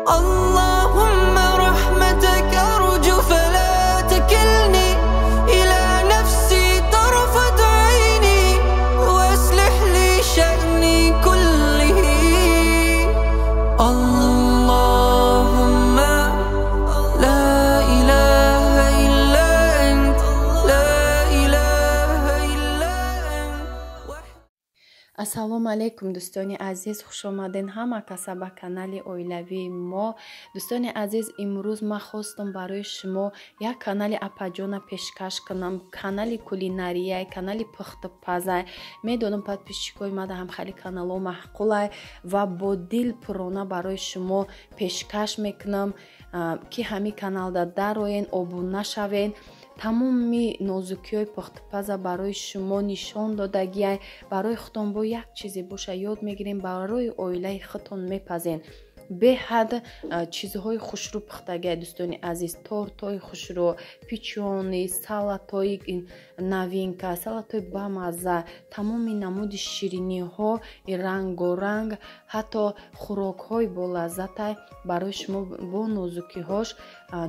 اللهم رحمتك أرجو فلا تكلني إلى نفسي طرفة عيني وأصلح لي شأني كله. اللهم لا إله إلا أنت لا إله إلا أنت. ассалому алайкум дӯстони азиз, хуш омаден ҳама каса ба канали оилавии мо. дӯстони азиз, имрӯз ман хостам барои шумо як канали апаҷона пешкаш кунам, канали кулинария, канали пухтупаза. медонам подписчикои ман ҳам хеле канало маҳқулай ва бо дил пурона барои шумо пешкаш мекунам ки ҳами каналда дароен, обуна шавен. тамоми нозукиҳои пухтупаза барои шумо нишон додагиай, барои худтон бо як чизе боша ёд мегирем, барои оилаи худтон мепазен. беҳад чизҳои хушрӯ пухтагиай дӯстони азиз, тортои хушрӯ, пичони, салатои навинка, салатои бамаза, тамоми намуди шириниҳо рангоранг, ҳатто хӯрокҳои болаззатай барои шумо бо нозукиҳош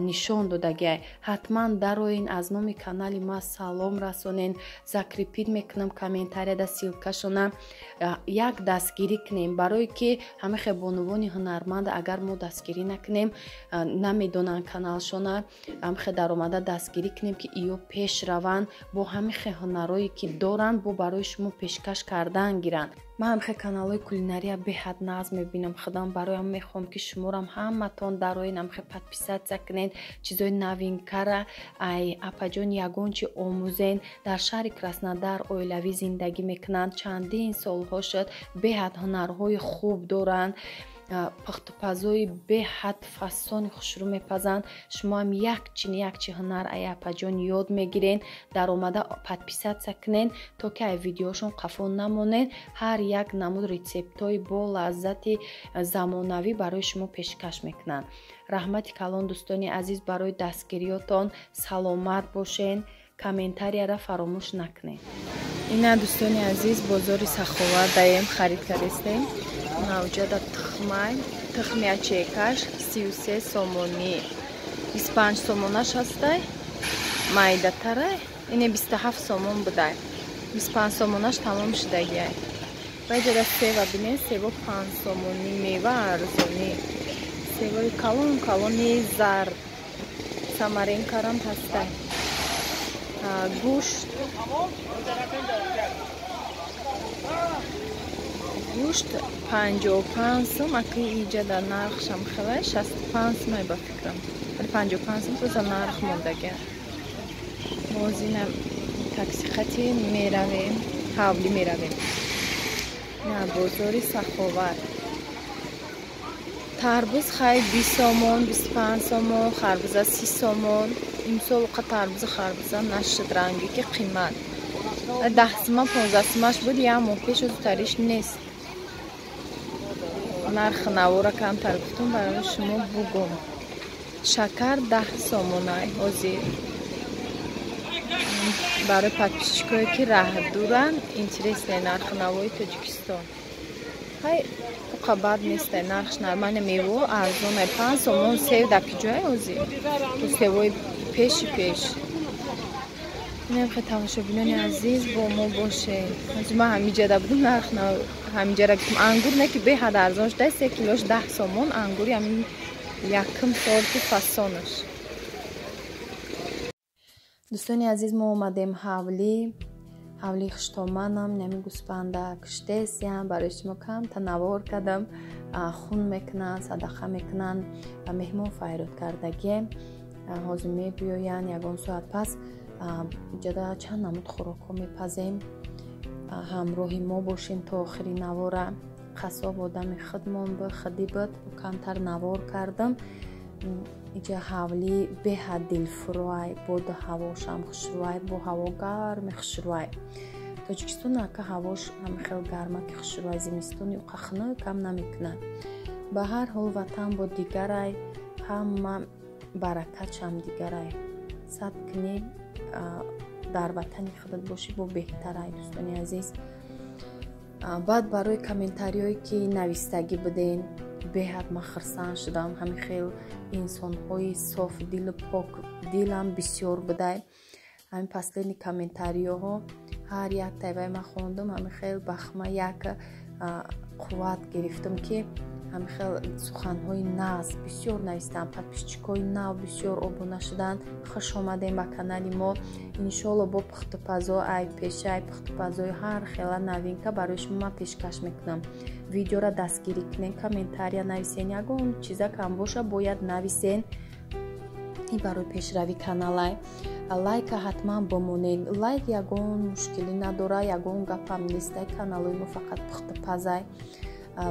нишон додагиай. ҳатман дароин, аз номи канали ма салом расонен, закрепит мекунам комментарияда силкашона, як дастгирӣ кунем, барое ки ҳама хебонувони ҳунарманд агар мо дастгирӣ накунем, намедонанд каналшона, ҳамхе даромада дастгирӣ кунем ки иё пеш раванд, бо ҳамихе ҳунарое ки доранд, бо барои шумо пешкаш кардан гиранд. ман ҳамхе каналҳои кулинария беҳад нағз мебинам. худам бароям мехоҳам ки шуморам ҳаматон дароин ҳамхе подписатсия кунед, чизои навинкара ай апаҷон ягон чи омӯзен. дар шаҳри Краснодар оилавӣ зиндагӣ мекунанд, чандин солҳо шуд, беҳад ҳунарҳои хуб доранд, пухтупазои беҳад фасони хушрӯ мепазанд. шумо ҳам якчи ҳунар ай апаҷон ёд мегирен, даромада подписатсия кунен, то ки ай видеошон қафо намонен. ҳар як намуд рецептҳои бо лаззати замонавӣ барои шумо пешкаш мекунанд. раҳмати калон дӯстони азиз, барои дастгириётон саломат бошен. комментарияра фаромӯш накунед. ина дӯстони азиз, бозори Саховат даем харид кардем. навҷада тухмай, тухми ачекаш 33 сомонӣ, 25 сомонаш ҳастай, майдатарай, ине 27 сомон будай, 25 сомонаш тамом шудагиай. байҷада сева бинен, сева 5 сомонӣ, мева арзонӣ, севаи калони зард, самаренкарам ҳастай. гӯшт 55 сум, аки иҷада нархшам хелай 65 сум ба фикрам, 55 сум просто нарх мондаги. мозина таксихати меравем, ҳавлӣ меравем. на бозори Саховат. тарбуз хай 20 сомон, 25 сомон, харбуза 30 сомон. имсол қа тарбуза харбуза нашуд ранги ки қимат 10 сума 15 сумаш буд, як моҳ пеш зудтариш нест. нарх навора камтар гуфтум барои шумо бугум. шакар 10 сомонай ҳозир. барои подписчикое ки раҳдуран интересне нарх навои Тоҷикистон. ҳай уқа бад нестай, нархш нормально. мево арзонай 5 сомон, сев дар киҷои ҳозир. то севои пеши пеш. немхе тамошобинони азиз, бо мо бошед. ман ҳамиҷада будим, нарх ҳамиҷара гуфтам. ангур не ки беҳад арзон шуд, 3 килош 10 сомон. ангури ҳамин якм сол ки фасонаш. дӯстони азиз, мо омадем ҳавли хуштоманам, нами гӯспанда куштесиам барои шумо камта навор кардам. хун мекунанд, садақа мекунанд ва меҳмон файрод кардагием. ҳозир мебиёянд ягон соат пас. иҷада чанд намуд хӯрокҳо мепазем. ҳамроҳи мо бошем то охири навора. қасоб одами худмон буд, худӣ буд, камтар навор кардам. иҷа ҳавли беҳад дилфурӯай, боду ҳавошам хушрӯай, бо ҳаво гарми хушрӯай. Тоҷикистон ака ҳавош ҳама хел гарма ки хушрӯай, зимистони уқа хунук кам намекунад. ба ҳар ҳол ватан бо дигарай, ҳама баракатшам дигарай. саб кунӣ дар ватани худат бошӣ, бо беҳтарай дӯстони азиз. баъд барои комментариҳое ки навистагӣ буден, беҳад ман хирсанд шудам. Ҳамин хел инсонҳои соф дилу пок дилам бисёр будай. ҳамин последни комментариёҳо ҳар як тайвай ман хондам. ҳамин хел бахма як қувват гирифтам ки ҳамин хел суханҳои нағз бисёр навистам. подписчикҳои нав бисёр обуна шуданд. хуш омадем ба канали мо. иншоалло бо пухтупазо ай пешай пухтупазои ҳар хела новинка барои шумо ман пешкаш мекунам. видеора дастгирӣ кунен, комментария нависен, ягон чиза кам боша бояд нависен. ин барои пешрави каналай. лайка ҳатман бомонед. лайк ягон мушкилӣ надора, ягон гапам нестай. каналои мо фақат пухтупазай.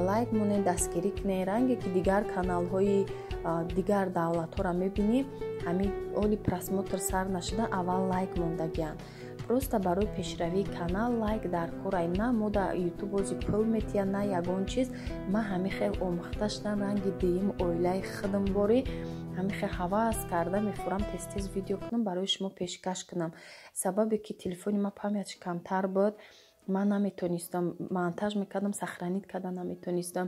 лайк монед, дастгирӣ кунед. ранге ки дигар каналҳои дигар давлатҳоро мебинӣ, ҳамин оли просмотр сар нашуда аввал лайк мондагиянд. просто барои пешравии канал лайк дар корай. на мо дар ютуб бози пул метия, на ягон чиз. ман ҳамин хел омӯхта шудам ранги диим оилаи худам бори ҳамин хел ҳавас карда мефурам тез видео кунам барои шумо пешкаш кунам. сабабе ки телефони ман памятш камтар буд, ман наметонистам монтаж мекардам, сохранит карда наметонистам,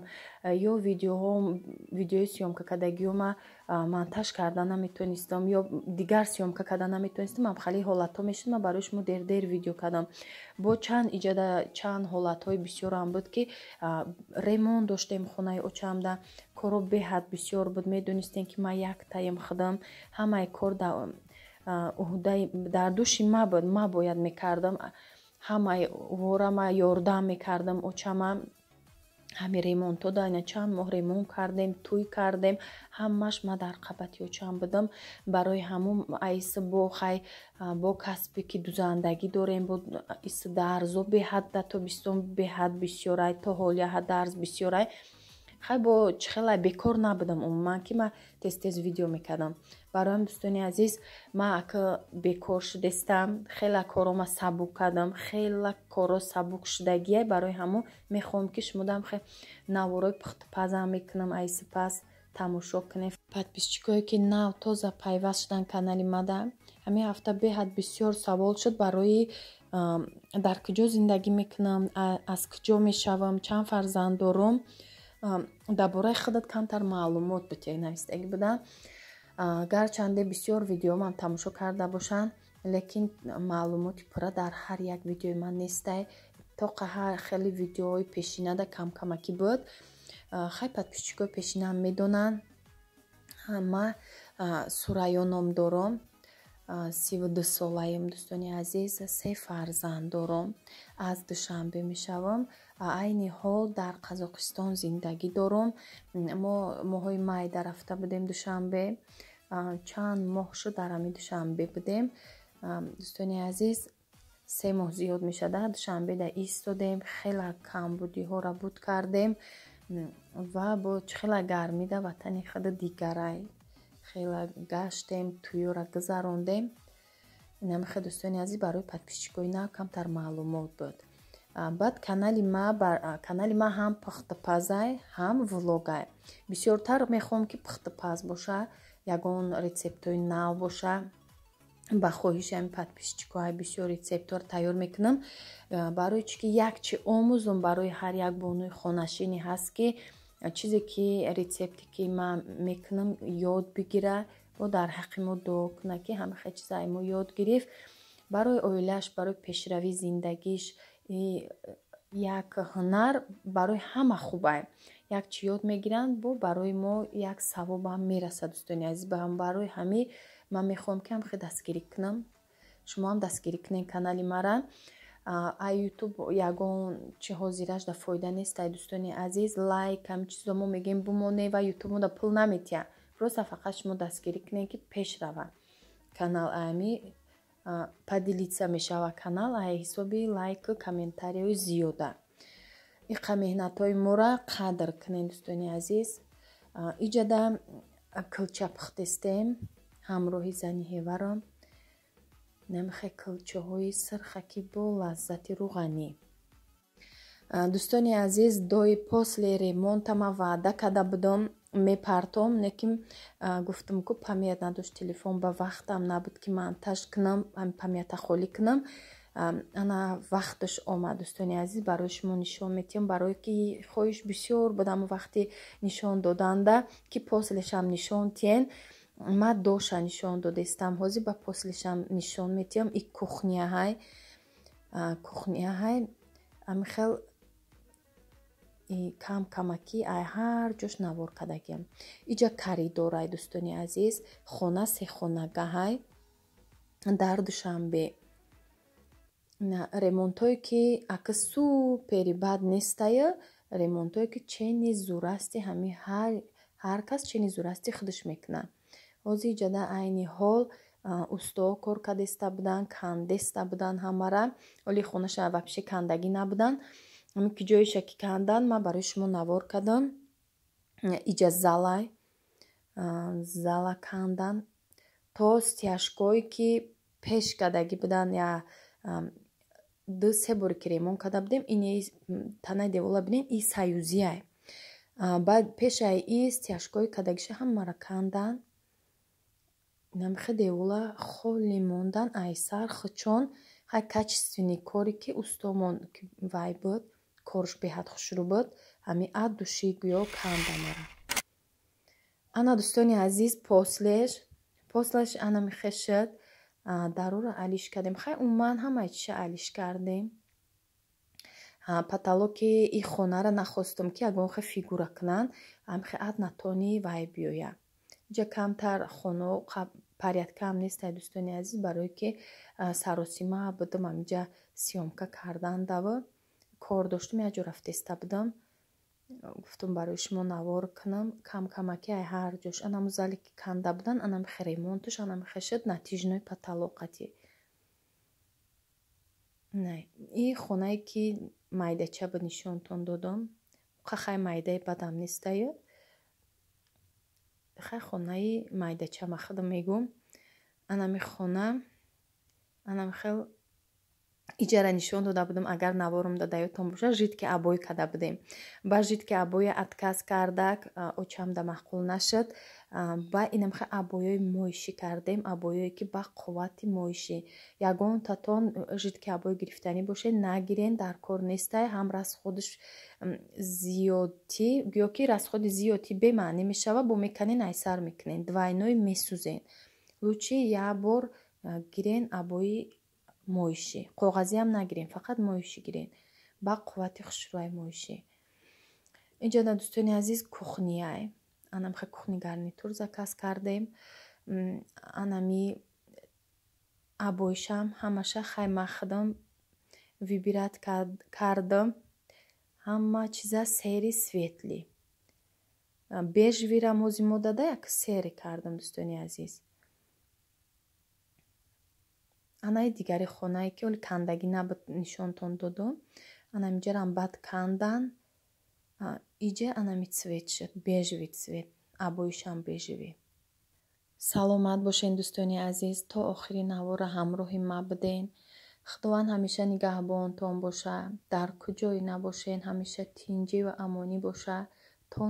ё видеои съёмка кардагиёма монтаж карда наметонистам, ё дигар съёмка карда наметонистам. амхали ҳолатҳо мешуд. ман барои шумо дер видео кардам. бо чанд иҷода чанд ҳолатҳои бисёрам буд ки ремонт доштем хонаи очамда. коро беҳад бисёр буд. медонистем ки ман як таим худам ҳамаи кор дар души ма буд. ман бояд мекардам. ҳамаи вора ма ёрдам мекардам очама. ҳамин ремонтҳо дайна чанд моҳ ремонт кардем, тӯй кардем. ҳамаш ма дар қабати очам будам. барои ҳамун айси бо касбе ки дузандагӣ дорем, бо иси дарзо беҳад да тобистон беҳад бисёрай, то ҳолияҳа дарз бисёрай. хай бо чихелай бекор набудам умуман ки ман тез видео мекардам. бароям дӯстони азиз, ман ака бекор шудестам. хела корома сабук кардам. хела коро сабук шудагия. барои ҳамон мехоҳам ки шумодам хе наворои пухтупазам мекунам. айси пас тамошо кунем. подписчикое ки нав тоза пайваст шудан канали мада. ҳамин ҳафта беҳад бисёр савол шуд барои дар куҷо зиндагӣ мекунам, аз куҷо мешавам, чанд фарзанд дорам. дар бораи худат камтар маълумот бутия навистагӣ буда. гарчанде бисёр видеомам тамошо карда бошанд, лекин маълумоти пурра дар ҳар як видеои ман нестай. тоқа хеле видеоҳои пешинада камакӣ буд. хай подписчикои пешинам медонанд. ман Сурайё ном дорам. 32 солаем дӯстони азиз. 3 фарзанд дорам. аз душанбе мешавам. айни ҳол дар Қазоқистон зиндагӣ дорам. мо моҳои май дарафта будем душанбе. чанд моҳ шуд дар ҳамин душанбе будем. дӯстони азиз, 3 моҳ зиёд мешада. душанбе да истодем. хела камбудиҳоро буд кардем ва бо хела гармида ватани худа дигарай хела гаштем, туёра гузарондем. инам хе дӯстони азиз, барои подписчикои нав камтар маълумот буд. баъд канали ма ҳам пухтупазай, ҳам влогай. бисёртар мехоҳам ки пухтупаз боша, ягон рецептои нав боша. ба хоҳиши ҳамин подписчикоҳай бисёр рецептор тайёр мекунам. барои чӣ ки як чи омӯзам барои ҳар як бонуи хонашини ҳаст ки чизе ки рецепте ки ман мекунам ёд бигира, бо дар ҳаққи мо дуо куна ки ҳамаи чизаи мо ёд гирифт. барои оилааш, барои пешравии зиндагиш як ҳунар барои ҳама хубай. як чи ёд мегиранд, бо барои мо як савобам мерасад. дӯстони азиз, барои ҳамин ман мехоҳам ки ҳам дастгирӣ кунам. шумо ҳам дастгирӣ кунен канали мара. ай ютуб ягон чи ҳозираш да фоида нест. ай дӯстони азиз, лайк ҳамин чизо мо мегем бумоне ва ютуб мо да пул наметия. просто фақат шумо дастгирӣ кунен ки пеш рава канал. ами падилица мешава канал ай ҳисоби лайку комментарияи зиёда. иқа меҳнатҳои мора қадр кунен дӯстони азиз. иҷада кулча пухтестем ҳамроҳи зани ҳеварам. намихе кулчаҳои сирхаки бо лаззати руғанӣ. дӯстони азиз, дои после ремонта ман ваъда карда будам мепартом, лекин гуфтам ку памят надошт телефон, ба вақтам набуд ки монтаж кунам, памята холӣ кунам. ана вақташ омад дӯстони азиз барои шумо нишон метиҳам барое ки хоҳиш бисёр буд аммо вақти нишон доданда ки послешам нишон тиҳен ма доша нишон додестам ҳозир ба послешам нишон метиҳам и кухняҳай амихел кам камакӣ ай ҳар ҷош навор кардагиям иҷа коридорай дӯстони азиз хона сехонагаҳай дар душанбе ремонтое ки ака супери бад нестаю ремонтое ки чени зурасти ҳами ҳар кас чени зурасти худаш мекунад ҳозир иҷада айни ҳол устоо кор кардеста будан кандаста будан ҳамара оли хонаша вабше кандагӣ набудан ҳамин ки ҷоиша ки кандан ма барои шумо навор кардам иҷа зала кандан то стяжкое ки пеш кардагӣ будан я 2-3 боре ки ремонт карда будем ини танаи девола бинем и саюзиай баъд пешаи и стяжкое кардагиша ҳамара кандан намихе девола холи мондан ай сар хучон хай качествени коре ки устомон вай буд корш беҳад хушрӯ буд ҳами ад души гӯё кандамара ана дӯстони азиз послаш ана михе шуд дарора алиш кардем хай умуман ҳамаи чиша алиш кардем паталоки и хонара нахостум ки ягон хе фигура кунанд амихе ад натони вай биёя иҷа камтар хоно порядкам нестай дӯстони азиз барое ки саросима будам амиҷа сиёмка кардандаву кор доштум якҷо рафтеста будам гуфтум барои шумо навор кунам камаки ай ҳар ҷош анамо зале ки канда будан анамихе ремонтуш анамихе шуд натижнои паталоқати и хонае ки майдача ба нишонтон додам хай майдаи бадам нестаю хай хонаи майдача ма худам мегум анами хона анамихел иҷара нишон дода будам агар наворум дада ётон боша жидки абой када будем ба жидки абоя отказ кардак очамда маъқул нашуд ба инамихе абоёи моишӣ кардем абоёе ки ба қуввати моишӣ ягон татон жидки абой гирифтанӣ бошед нагирен дар кор нестай ҳам расходиш зиёдтӣ гӯё ки расходи зиёдтӣ бемаънӣ мешава бо меканен ай сар мекунен двайной месӯзен лучи як бор гирен абои моишӣ коғазиам нагирен фақат моишӣ гирен ба қуввати хушрӯи моишӣ иҷода дӯстони азиз кухняй анамихе кухни гарнитур заказ кардем анами абойшам ҳамаша хай махдам вибират кардам ҳама чиза сери светли бежви рамози мо дада як сери кардам дӯстони азиз анаи дигари хонае ки оли кандагӣ набуд нишонтон додам анамиҷарам бад кандан иҷа анами цвет шуд бежви цвет абоишам бежви саломат бошен дӯстони азиз то охири навора ҳамроҳи ма буден худованд ҳамеша нигаҳбонтон боша дар куҷое набошен ҳамеша тинҷи ва амонӣ боша то